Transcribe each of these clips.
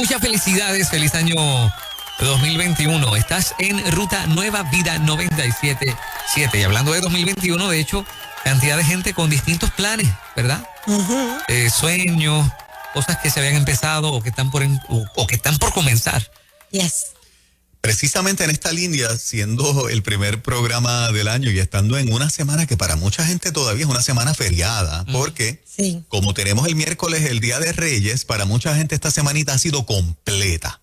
Muchas felicidades, feliz año 2021. Estás en Ruta Nueva Vida 97.7. Y hablando de 2021, de hecho, cantidad de gente con distintos planes, ¿verdad? Uh-huh. Sueños, cosas que se habían empezado o que están por comenzar. Yes. Precisamente en esta línea, siendo el primer programa del año y estando en una semana que para mucha gente todavía es una semana feriada, porque sí, como tenemos el miércoles el Día de Reyes, para mucha gente esta semanita ha sido completa.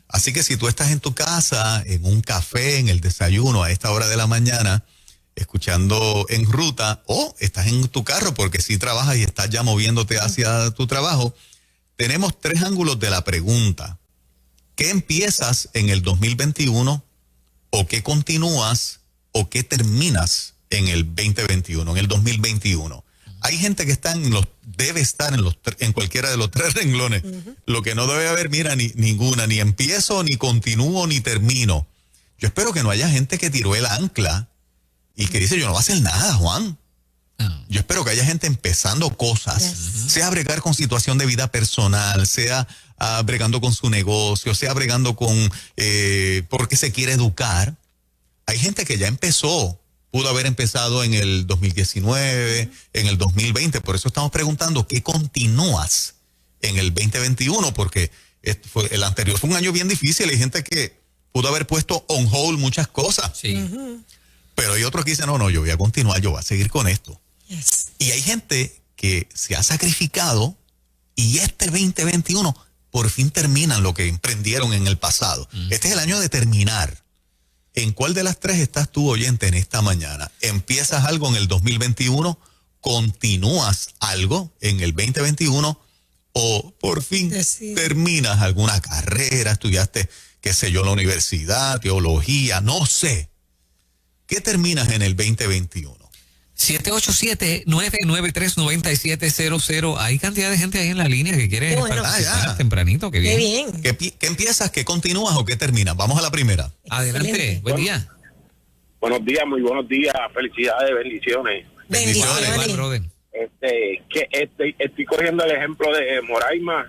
Así que si tú estás en tu casa, en un café, en el desayuno a esta hora de la mañana, escuchando en ruta, o estás en tu carro porque si trabajas y estás ya moviéndote hacia tu trabajo, tenemos 3 ángulos de la pregunta. ¿Qué empiezas en el 2021 o qué continúas o qué terminas en el 2021, en el 2021? Hay gente que debe estar en cualquiera de los 3 renglones. Uh-huh. Lo que no debe haber, mira, ninguna, ni empiezo, ni continúo, ni termino. Yo espero que no haya gente que tiró el ancla y que dice, yo no voy a hacer nada, Juan. Yo espero que haya gente empezando cosas, sea bregar con situación de vida personal, sea bregando con su negocio, sea bregando con porque se quiere educar. Hay gente que ya empezó, pudo haber empezado en el 2019, en el 2020, por eso estamos preguntando ¿qué continúas en el 2021? Porque el anterior fue un año bien difícil, hay gente que pudo haber puesto on hold muchas cosas. Sí. Pero hay otros que dicen, no, yo voy a continuar, yo voy a seguir con esto. Yes. Y hay gente que se ha sacrificado y este 2021 por fin terminan lo que emprendieron en el pasado. Este es el año de terminar. ¿En cuál de las 3 estás tú, oyente, en esta mañana? ¿Empiezas algo en el 2021? ¿Continúas algo en el 2021? ¿O por fin terminas alguna carrera? ¿Estudiaste, qué sé yo, la universidad, teología? No sé. ¿Qué terminas en el 2021? 787-993-9700. Hay cantidad de gente ahí en la línea que quiere participar tempranito. Qué bien. ¿Qué empiezas, qué continúas o qué terminas? Vamos a la primera. Adelante, buen día. Buenos días, muy buenos días. Felicidades, bendiciones. Igual, brother. Estoy cogiendo el ejemplo de Moraima,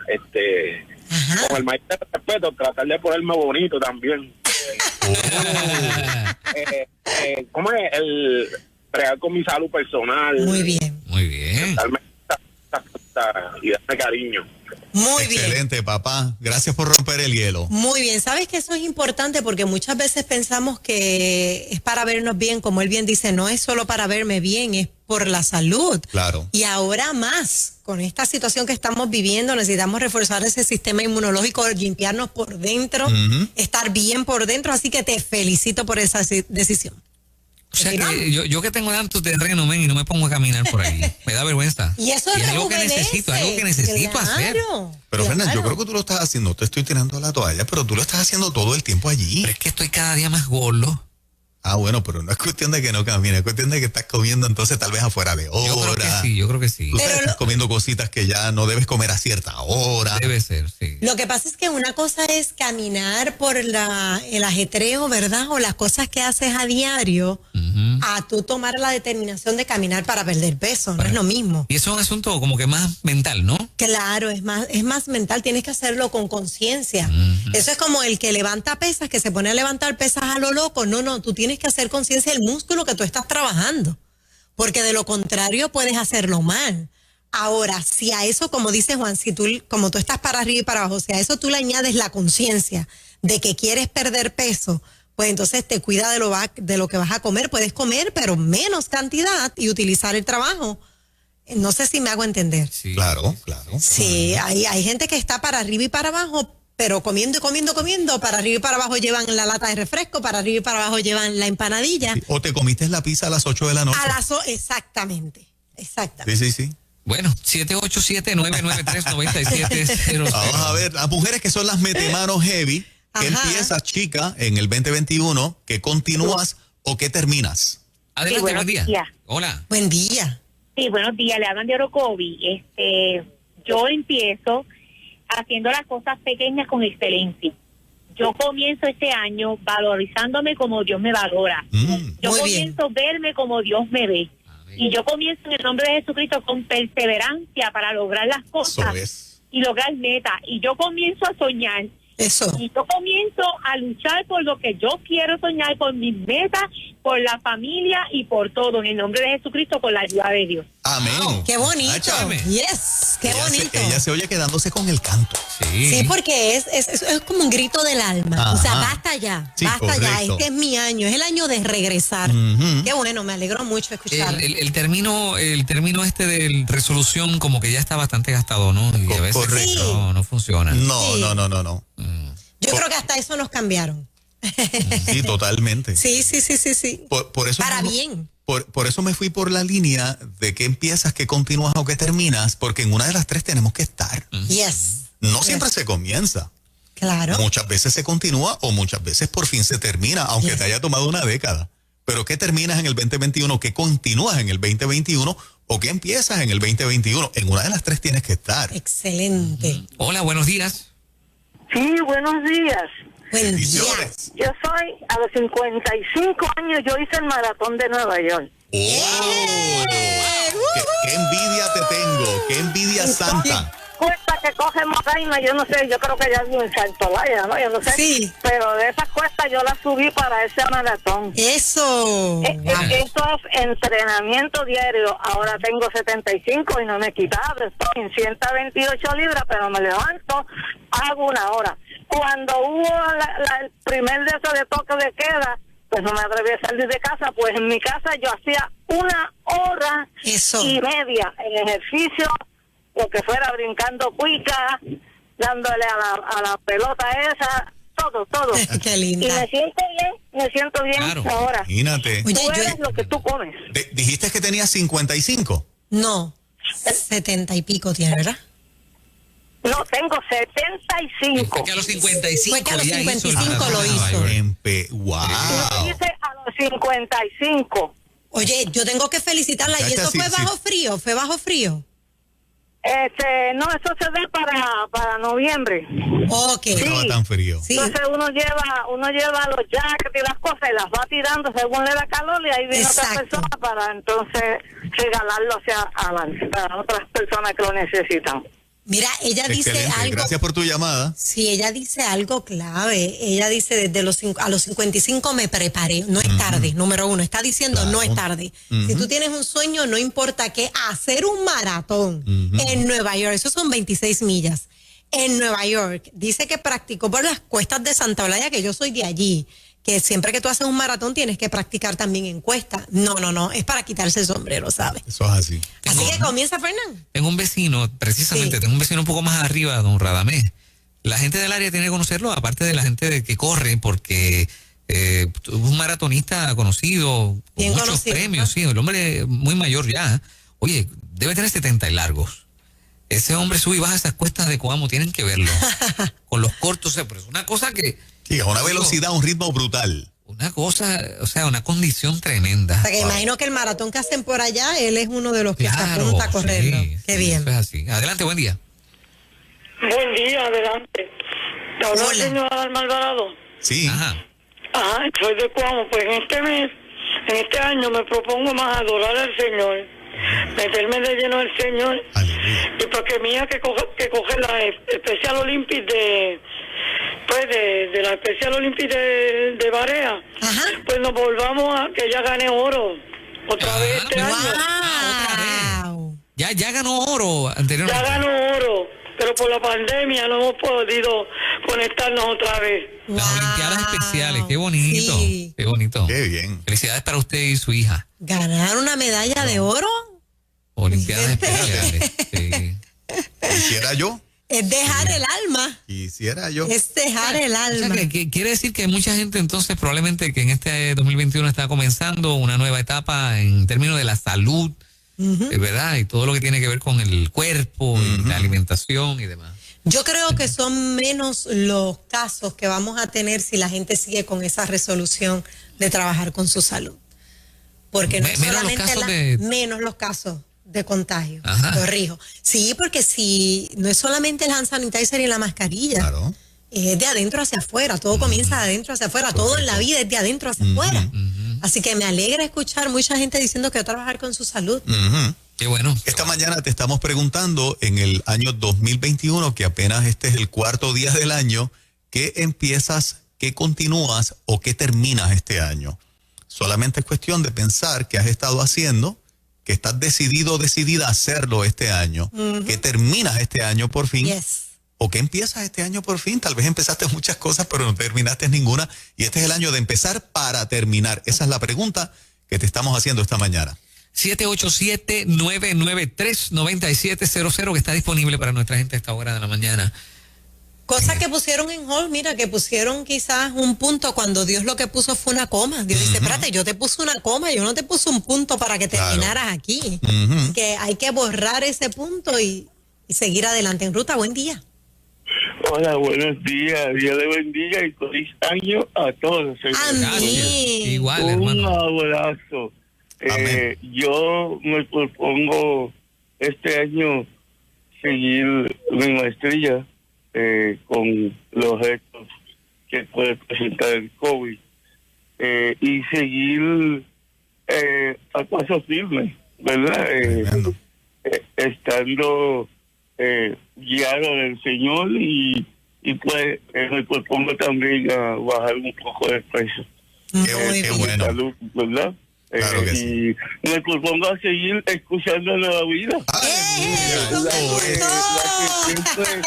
con el maestro de respeto, tratar de ponerme bonito también. ¿Cómo es? Pregar con mi salud personal. Muy bien. Muy bien. Y darme cariño. Muy bien. Excelente, papá. Gracias por romper el hielo. Muy bien. Sabes que eso es importante porque muchas veces pensamos que es para vernos bien, como él bien dice, no es solo para verme bien, es por la salud. Claro. Y ahora más, con esta situación que estamos viviendo, necesitamos reforzar ese sistema inmunológico, limpiarnos por dentro, estar bien por dentro, así que te felicito por esa decisión. O sea que yo que tengo tanto terreno, y no me pongo a caminar por ahí. Me da vergüenza. Y eso es algo que necesito, hacer. Pero Fernan, yo creo que tú lo estás haciendo, no te estoy tirando la toalla, pero tú lo estás haciendo todo el tiempo allí. Pero es que estoy cada día más gordo. Ah, bueno, pero no es cuestión de que no camines, es cuestión de que estás comiendo entonces tal vez afuera de hora. Yo creo que sí. Tú estás comiendo cositas que ya no debes comer a cierta hora. Debe ser, sí. Lo que pasa es que una cosa es caminar por el ajetreo, ¿verdad? O las cosas que haces a diario, a tú tomar la determinación de caminar para perder peso, no es lo mismo. Y eso es un asunto como que más mental, ¿no? Claro, es más mental, tienes que hacerlo con conciencia. Eso es como el que levanta pesas, que se pone a levantar pesas a lo loco. No, tú tienes que hacer conciencia del músculo que tú estás trabajando, porque de lo contrario puedes hacerlo mal. Ahora, si a eso, como dice Juan, como tú estás para arriba y para abajo, si a eso tú le añades la conciencia de que quieres perder peso, pues entonces te cuida de lo que vas a comer. Puedes comer, pero menos cantidad y utilizar el trabajo. No sé si me hago entender. Sí. Claro. Sí, hay gente que está para arriba y para abajo, pero comiendo, para arriba y para abajo llevan la lata de refresco, para arriba y para abajo llevan la empanadilla. Sí. O te comiste la pizza a las 8 de la noche. Exactamente. Sí. Bueno, 787-993-9700. Vamos a ver, las mujeres que son las metemanos heavy, ¿qué empiezas, chica, en el 2021? ¿Qué continúas o qué terminas? Adelante, buen día. Hola. Buen día. Sí, buenos días, le hablan de Orocovi. Yo empiezo haciendo las cosas pequeñas con excelencia. Yo comienzo este año valorizándome como Dios me valora. Yo comienzo a verme como Dios me ve. Y yo comienzo en el nombre de Jesucristo con perseverancia para lograr las cosas. y lograr metas. Y yo comienzo a soñar. Eso. Y yo comienzo a luchar por lo que yo quiero soñar, por mis metas, por la familia y por todo. En el nombre de Jesucristo, con la ayuda de Dios. Amén. Qué bonito. Áchame. Yes, qué bonito. Ella se oye quedándose con el canto. Sí, porque es como un grito del alma. Ajá. O sea, basta ya, Sí, basta ya. correcto. Este es mi año, es el año de regresar. Ujú. Qué bueno, me alegro mucho escucharlo. El término este de resolución como que ya está bastante gastado, ¿no? Y a veces Correcto. no funciona. No, Sí. no. Yo creo que hasta eso nos cambiaron. Sí, totalmente. Sí. Por eso Para mismo- bien. Por eso me fui por la línea de que empiezas, que continúas o que terminas, porque en una de las tres tenemos que estar. Yes. No siempre se comienza. Claro. Muchas veces se continúa o muchas veces por fin se termina, aunque Yes. te haya tomado una década. Pero ¿qué terminas en el 2021? ¿Qué continúas en el 2021? ¿O qué empiezas en el 2021? En una de las tres tienes que estar. Excelente. Hola, buenos días. Sí, buenos días. Buen día. Bendiciones. Yo soy, a los 55 años, yo hice el maratón de Nueva York. ¡Oh! ¿Qué envidia te tengo? ¡Qué envidia santa! Cuesta que coge Moraima, yo no sé, yo creo que ya vivo en Santolaya, ¿no? Yo no sé. Sí. Pero de esas cuestas yo las subí para ese maratón. Eso. Esto es entrenamiento diario. Ahora tengo 75 y no me he quitado. Estoy en 128 libras, pero me levanto, hago una hora. Cuando hubo el primer de eso de toque de queda, pues no me atreví a salir de casa, pues en mi casa yo hacía 1 hora Eso. y media en ejercicio, lo que fuera brincando cuica, dándole a la pelota esa, todo. Qué Y linda. me siento bien Claro. ahora. Imagínate. Oye, Tú eres yo lo que tú comes. Dijiste que tenías 55. no. 70 y pico tiene, ¿verdad? No, tengo 75. Fue que a los 55 Fue que a los ya hizo el 55 maratón lo de Nueva hizo. York. ¡Wow! Lo hice a los 55. Oye, yo tengo que felicitarla. ¿Y Muchacha, eso sí, fue sí. bajo frío? ¿Fue bajo frío? No, eso se da para noviembre. Ok. No estaba tan frío. Sí. Entonces uno lleva los jackets y las cosas y las va tirando según le da calor y ahí viene otra Exacto. persona para entonces regalarlo para otras personas que lo necesitan. Mira, ella dice Excelente. algo. Gracias por tu llamada. Sí, ella dice algo clave. Ella dice a los 55 me preparé. No es tarde, número uno. Está diciendo Claro. no es tarde. Si tú tienes un sueño, no importa qué, hacer un maratón en Nueva York. Eso son 26 millas. En Nueva York. Dice que practicó por las cuestas de Santa Olaya, que yo soy de allí. Que siempre que tú haces un maratón tienes que practicar también en cuesta. No. Es para quitarse el sombrero, ¿sabes? Eso es así. Así que comienza, Fernán. Tengo un vecino, precisamente, Sí. tengo un vecino un poco más arriba, don Radamés. La gente del área tiene que conocerlo, aparte de la gente que corre, porque un maratonista conocido, con Bien muchos conocido, premios, ¿no? sí, el hombre muy mayor ya. Oye, debe tener 70 y largos. Ese hombre sube y baja esas cuestas de Coamo, tienen que verlo. Con los cortos, pero es una cosa que... Sí, a una velocidad, un ritmo brutal. Una cosa, o sea, una condición tremenda. O sea, que imagino que el maratón que hacen por allá, él es uno de los que se apunta a correrlo. sí, Qué sí, bien. eso es así. Adelante, buen día. Buen día, adelante. Hola. Señora Alvarado. Sí. Ajá. Ajá, soy de Cuamo. Pues en este año me propongo más adorar al Señor, meterme de lleno al Señor. Aleluya. Y porque mía que coge la Special Olympics de la Special Olympics de Barea, Ajá. pues nos volvamos a que ella gane oro otra vez este año. ¡Wow! Ya ganó oro Ya anteriormente. ganó oro, pero por la pandemia no hemos podido conectarnos otra vez. Las Wow. Olimpiadas Especiales, qué bonito. Sí. Qué bonito. Qué bien. Felicidades para usted y su hija. ¿Ganar una medalla de oro? Olimpiadas Especiales. Sí. Quisiera yo. Es dejar el alma. Quisiera yo. Es dejar el O sea, alma. que quiere decir que mucha gente entonces probablemente que en este 2021 está comenzando una nueva etapa en términos de la salud, ¿verdad? Y todo lo que tiene que ver con el cuerpo, y la alimentación y demás. Yo creo que son menos los casos que vamos a tener si la gente sigue con esa resolución de trabajar con su salud. Porque no es Menos los solamente casos menos los casos de contagio. Ajá. Corrijo. Sí, porque si no es solamente el hand sanitizer y la mascarilla, Claro. es de adentro hacia afuera, todo comienza de adentro hacia afuera, todo en la vida es de adentro hacia afuera. Así que me alegra escuchar mucha gente diciendo que va a trabajar con su salud. Qué bueno. Esta mañana te estamos preguntando, en el año 2021, que apenas este es el cuarto día del año, ¿qué empiezas, qué continúas o qué terminas este año? Solamente es cuestión de pensar qué has estado haciendo, que estás decidido o decidida a hacerlo este año, que terminas este año por fin, o que empiezas este año por fin. Tal vez empezaste muchas cosas, pero no terminaste ninguna, y este es el año de empezar para terminar. Esa es la pregunta que te estamos haciendo esta mañana. 787-993-9700, que está disponible para nuestra gente a esta hora de la mañana. Cosas que pusieron en hold, mira, que pusieron quizás un punto cuando Dios lo que puso fue una coma. Dios dice, espérate, yo te puse una coma, yo no te puse un punto para que terminaras aquí. Que hay que borrar ese punto y seguir adelante en ruta. Buen día. Hola, buenos días. Dios le bendiga y feliz año a todos. Amén. Igual, Un hermano. abrazo. Yo me propongo este año seguir mi maestría con los retos que puede presentar el COVID y seguir a paso firme, ¿verdad? Estando guiado del Señor y pues me propongo también a bajar un poco de peso. Qué bueno. Salud, ¿verdad? Claro que y me propongo a seguir escuchando Nueva Vida. La que siempre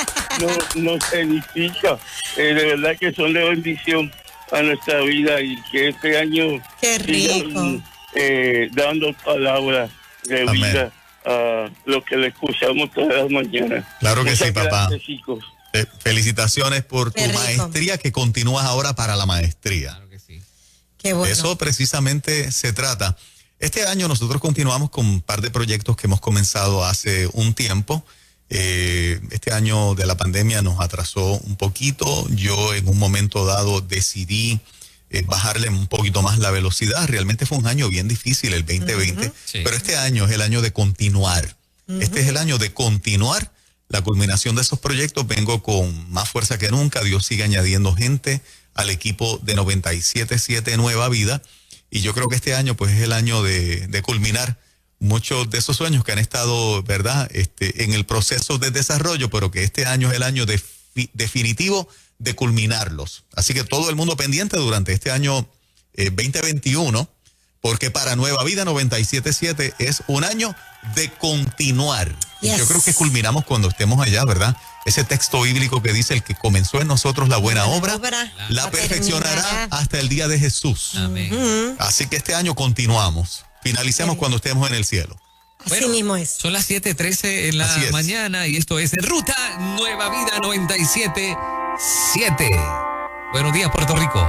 nos edifica. De verdad que son de bendición a nuestra vida y que este año Qué rico. dando palabras de vida a lo que le escuchamos todas las mañanas. Claro que Muchas sí, papá. gracias, chicos. Felicitaciones por tu Qué rico. maestría, que continúas ahora para la maestría. Claro que sí. Qué bueno. De eso precisamente se trata. Este año nosotros continuamos con un par de proyectos que hemos comenzado hace un tiempo. Este año de la pandemia nos atrasó un poquito. Yo en un momento dado decidí bajarle un poquito más la velocidad. Realmente fue un año bien difícil el 2020, Sí. pero este año es el año de continuar. Este es el año de continuar la culminación de esos proyectos. Vengo con más fuerza que nunca. Dios sigue añadiendo gente al equipo de 97.7 Nueva Vida, y yo creo que este año pues es el año de culminar muchos de esos sueños que han estado, ¿verdad?, en el proceso de desarrollo, pero que este año es el año definitivo de culminarlos. Así que todo el mundo pendiente durante este año 2021, porque para Nueva Vida 97.7 es un año de continuar. Y yo creo que culminamos cuando estemos allá, ¿verdad? Ese texto bíblico que dice: el que comenzó en nosotros la buena obra, la perfeccionará hasta el día de Jesús. Amén. Así que este año continuamos. Finalicemos cuando estemos en el cielo. Así mismo es. Son las 7:13 en la Así es. mañana y esto es Ruta Nueva Vida 97.7. Buenos días, Puerto Rico.